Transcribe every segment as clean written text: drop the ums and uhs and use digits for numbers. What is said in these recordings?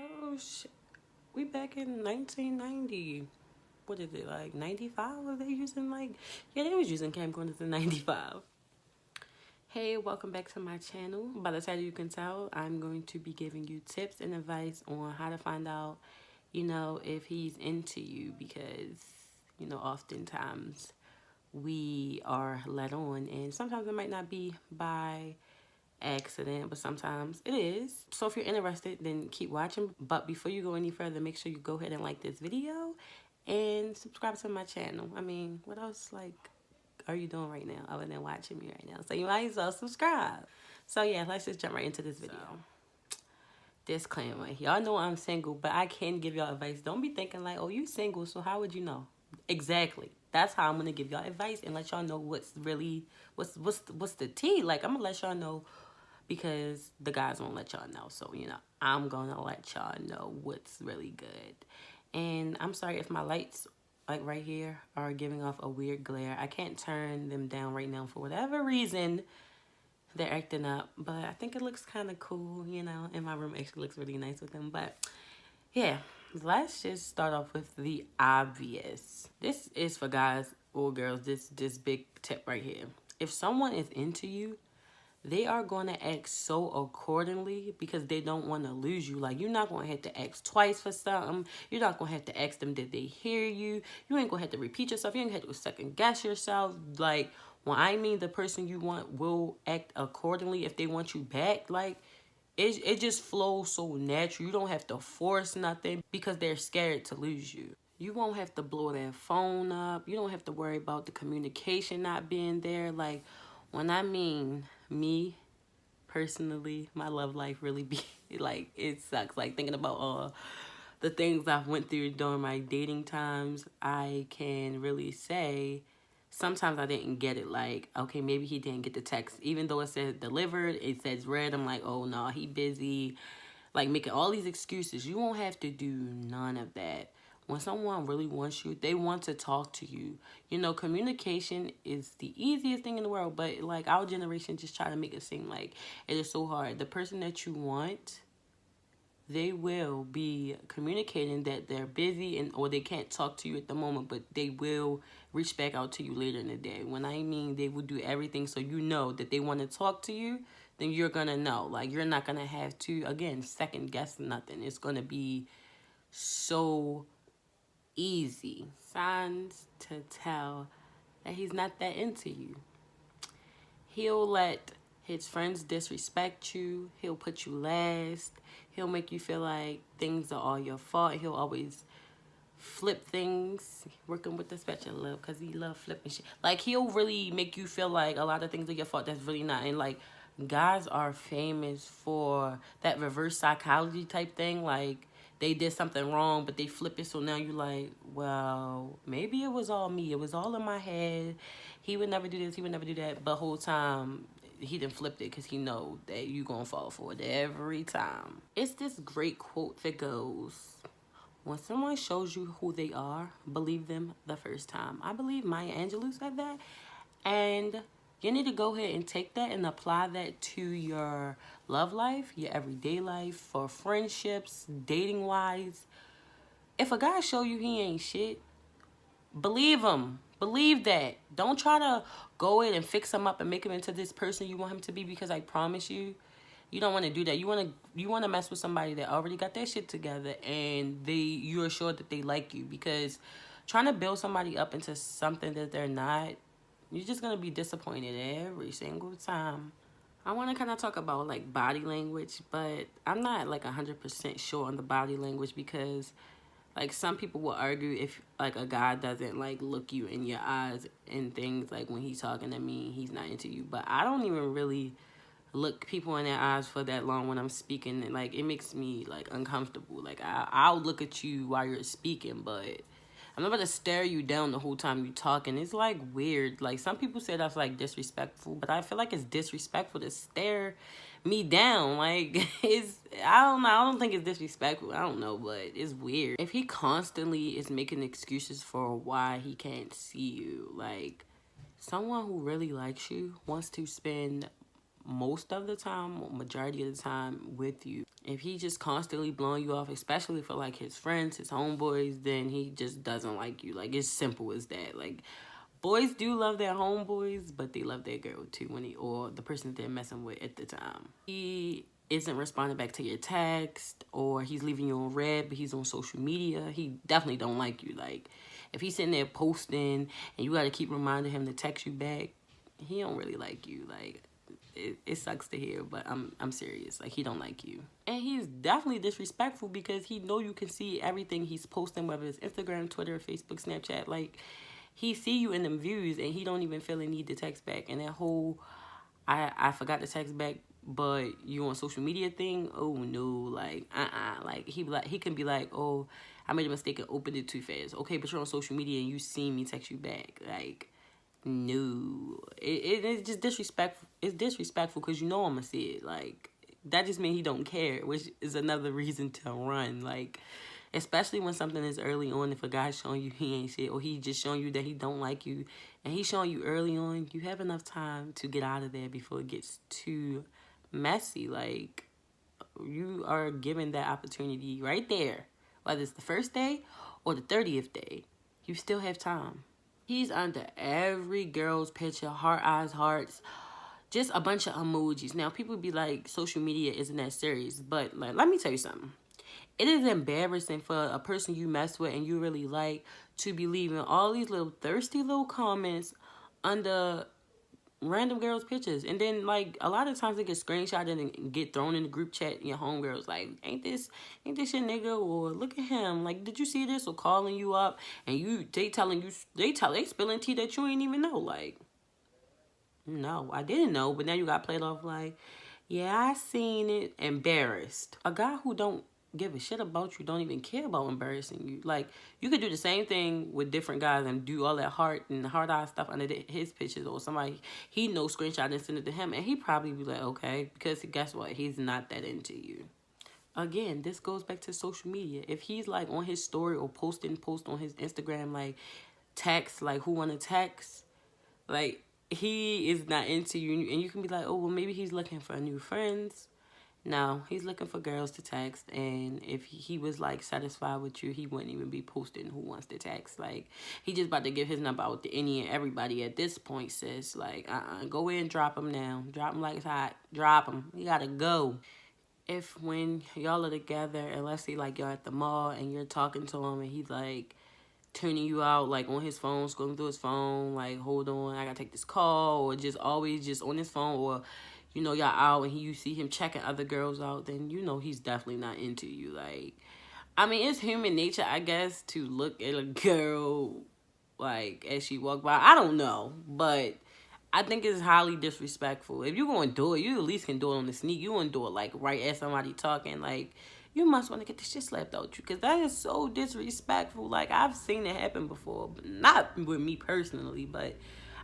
Oh shit, we back in 1990. What is it, like 95? Were they using like? Yeah, they was using camcorders in 95. Hey, welcome back to my channel. By the title you can tell, I'm going to be giving you tips and advice on how to find out, if he's into you, because, oftentimes we are led on, and sometimes it might not be by accident, but sometimes it is. So if you're interested, then keep watching. But before you go any further, make sure you go ahead and like this video and subscribe to my channel. I mean, what else are you doing right now other than watching me right now? So you might as well subscribe. So yeah, let's just jump right into this video. Disclaimer, y'all know I'm single, but I can give y'all advice. Don't be thinking like, oh, you single, so how would you know? Exactly. That's how I'm gonna give y'all advice and let y'all know what's the tea. Like, I'm gonna let y'all know, because the guys won't let y'all know. So, I'm gonna let y'all know what's really good. And I'm sorry if my lights, like right here, are giving off a weird glare. I can't turn them down right now for whatever reason. They're acting up, but I think it looks kind of cool, and my room actually looks really nice with them. But yeah, let's just start off with the obvious. This is for guys or girls, this big tip right here. If someone is into you, they are going to act so accordingly because they don't want to lose you. Like, you're not going to have to ask twice for something. You're not going to have to ask them, did they hear you? You ain't going to have to repeat yourself. You ain't going to have to second guess yourself. Like, when I mean the person you want will act accordingly if they want you back, like, it just flows so natural. You don't have to force nothing because they're scared to lose you. You won't have to blow their phone up. You don't have to worry about the communication not being there. Like, when I mean me, personally, my love life really be, like, it sucks. Like, thinking about all the things I've went through during my dating times, I can really say sometimes I didn't get it. Like, okay, maybe he didn't get the text. Even though it says delivered, it says read. I'm like, oh, no, he busy. Like, making all these excuses. You won't have to do none of that. When someone really wants you, they want to talk to you. Communication is the easiest thing in the world, but like, our generation just try to make it seem like it is so hard. The person that you want, they will be communicating that they're busy or they can't talk to you at the moment, but they will reach back out to you later in the day. When I mean they will do everything so you know that they want to talk to you, then you're going to know. Like, you're not going to have to, again, second guess nothing. It's going to be so easy. Signs to tell that he's not that into you. He'll let his friends disrespect you. He'll put you last. He'll make you feel like things are all your fault. He'll always flip things, working with the spatula because he love flipping shit. Like, he'll really make you feel like a lot of things are your fault that's really not. And like, guys are famous for that reverse psychology type thing. Like, they did something wrong, but they flip it, so now you're like, well, maybe it was all me. It was all in my head. He would never do this. He would never do that. But whole time, he done flipped it because he know that you gonna fall for it every time. It's this great quote that goes, when someone shows you who they are, believe them the first time. I believe Maya Angelou said that. And you need to go ahead and take that and apply that to your love life, your everyday life, for friendships, dating-wise. If a guy show you he ain't shit, believe him. Believe that. Don't try to go in and fix him up and make him into this person you want him to be, because I promise you, you don't want to do that. You want to mess with somebody that already got their shit together and you're sure that they like you, because trying to build somebody up into something that they're not, you're just going to be disappointed every single time. I want to kind of talk about like body language, but I'm not like 100% sure on the body language, because like some people will argue if like a guy doesn't like look you in your eyes and things, like when he's talking to me, he's not into you. But I don't even really look people in their eyes for that long when I'm speaking. And like, it makes me like uncomfortable. Like, I'll look at you while you're speaking, but I'm not about to stare you down the whole time you're talking. It's like weird. Like, some people say that's like disrespectful, but I feel like it's disrespectful to stare me down. Like, I don't know. I don't think it's disrespectful. I don't know, but it's weird. If he constantly is making excuses for why he can't see you, like, someone who really likes you wants to spend most of the time, majority of the time, with you. If he just constantly blowing you off, especially for like his friends, his homeboys, then he just doesn't like you. Like, it's simple as that. Like, boys do love their homeboys, but they love their girl too when he, or the person that they're messing with at the time. He isn't responding back to your text, or he's leaving you on red, but he's on social media. He definitely don't like you. Like, if he's sitting there posting and you got to keep reminding him to text you back, he don't really like you. Like, it sucks to hear, but I'm serious. Like, he don't like you. And he's definitely disrespectful because he know you can see everything he's posting, whether it's Instagram, Twitter, Facebook, Snapchat. Like, he see you in them views and he don't even feel the need to text back. And that whole I forgot to text back, but you on social media thing, oh no, like like he can be like, oh, I made a mistake and opened it too fast. Okay, but you're on social media and you see me text you back. Like, no, it's just disrespectful. It's disrespectful because you know I'm gonna see it. Like, that just means he don't care, which is another reason to run. Like, especially when something is early on. If a guy's showing you he ain't shit, or he just showing you that he don't like you, and he's showing you early on, you have enough time to get out of there before it gets too messy. Like, you are given that opportunity right there, whether it's the first day or the 30th day. You still have time. He's under every girl's picture, heart, eyes, hearts, just a bunch of emojis. Now, people be like, social media isn't that serious, but like, let me tell you something. It is embarrassing for a person you mess with and you really like to be leaving all these little thirsty little comments under random girls' pictures. And then, like, a lot of times they get screenshotted and get thrown in the group chat, and your homegirls like, ain't this your nigga? Or look at him. Like, did you see this? Or calling you up and they spilling tea that you ain't even know. Like, no, I didn't know, but now you got played off like, yeah, I seen it. Embarrassed. A guy who don't give a shit about you don't even care about embarrassing you. Like, you could do the same thing with different guys and do all that heart and hard eye stuff under his pictures, or somebody he knows screenshot and send it to him, and he probably be like, okay, because guess what? He's not that into you. Again, this goes back to social media. If he's like on his story or post on his Instagram, like, text, like, who wanna text, like, he is not into you, and you can be like, oh, well, maybe he's looking for new friends. No, he's looking for girls to text, and if he was like satisfied with you, he wouldn't even be posting who wants to text. Like, he just about to give his number out to any and everybody at this point, sis. Like, go in and drop him now. Drop him like it's hot. Drop him. You gotta go. If when y'all are together, and let's say like y'all at the mall and you're talking to him and he's like tuning you out, like on his phone, scrolling through his phone, like, hold on, I gotta take this call, or just always just on his phone, or, you know, y'all out and you see him checking other girls out, then you know he's definitely not into you. Like, I mean, it's human nature, I guess, to look at a girl, like, as she walk by. I don't know, but I think it's highly disrespectful. If you're going to do it, you at least can do it on the sneak. You want to do it, like, right as somebody talking, like, you must want to get this shit slapped out you, because that is so disrespectful. Like, I've seen it happen before, but not with me personally, but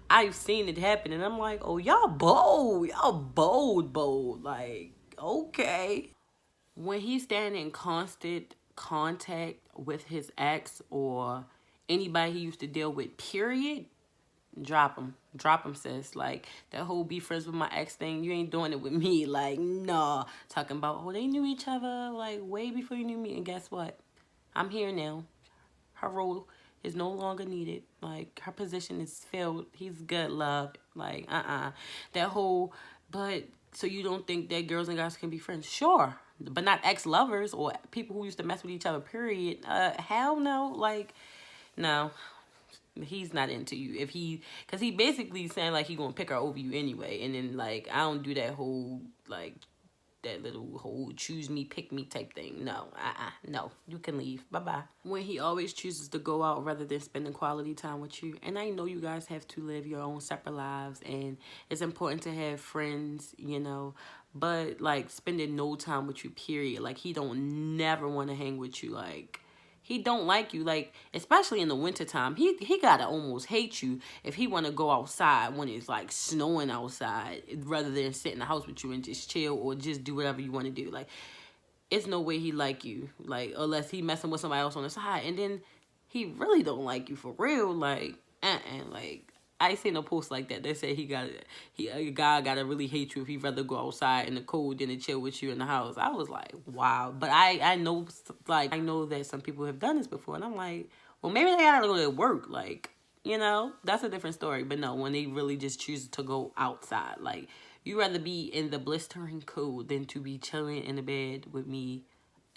I've seen it happen, and I'm like, oh, y'all bold. Y'all bold. Like, okay. When he's standing in constant contact with his ex or anybody he used to deal with, period, drop him, sis. Like, that whole be friends with my ex thing, you ain't doing it with me. Like, nah. Talking about, oh, they knew each other, like, way before you knew me, and guess what? I'm here now. Her role is no longer needed. Like, her position is filled. He's good, love. Like, that whole, but, so you don't think that girls and guys can be friends? Sure. But not ex-lovers or people who used to mess with each other, period. Hell no. Like, no. He's not into you. If he, because he basically saying like he gonna pick her over you anyway, and then like, I don't do that whole, like, that little whole choose me, pick me type thing. No, no, you can leave. Bye-bye. When he always chooses to go out rather than spending quality time with you, and I know you guys have to live your own separate lives, and it's important to have friends, you know, but like spending no time with you, period. Like, he don't never want to hang with you. Like, he don't like you, like, especially in the wintertime. He gotta almost hate you if he want to go outside when it's, like, snowing outside rather than sit in the house with you and just chill or just do whatever you want to do. Like, it's no way he like you, like, unless he messing with somebody else on the side. And then he really don't like you for real. Like, like, I ain't seen no post like that. They said a guy gotta really hate you if he'd rather go outside in the cold than to chill with you in the house. I was like, wow. But I know, like, I know that some people have done this before, and I'm like, well, maybe they gotta go to work, like, you know, that's a different story. But no, when they really just choose to go outside, like, you rather be in the blistering cold than to be chilling in the bed with me.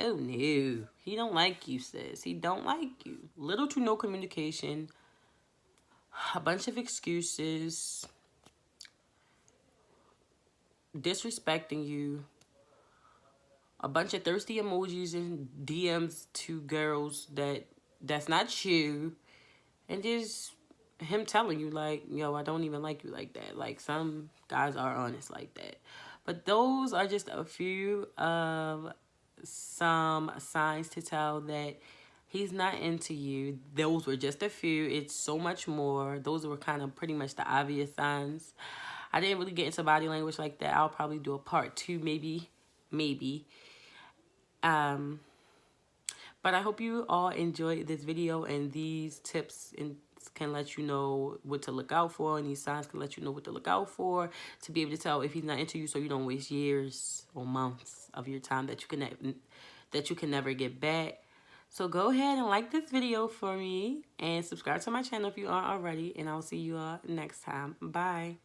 Oh no, he don't like you, sis. He don't like you. Little to no communication, a bunch of excuses, disrespecting you, a bunch of thirsty emojis and DMs to girls that's not you, and just him telling you like, yo, I don't even like you like that. Like, some guys are honest like that. But those are just a few of some signs to tell that he's not into you. Those were just a few. It's so much more. Those were kind of pretty much the obvious signs. I didn't really get into body language like that. I'll probably do a part 2, maybe. But I hope you all enjoyed this video, and these tips can let you know what to look out for, and these signs can let you know what to look out for to be able to tell if he's not into you, so you don't waste years or months of your time that you can never get back. So go ahead and like this video for me and subscribe to my channel if you aren't already, and I'll see you all next time. Bye.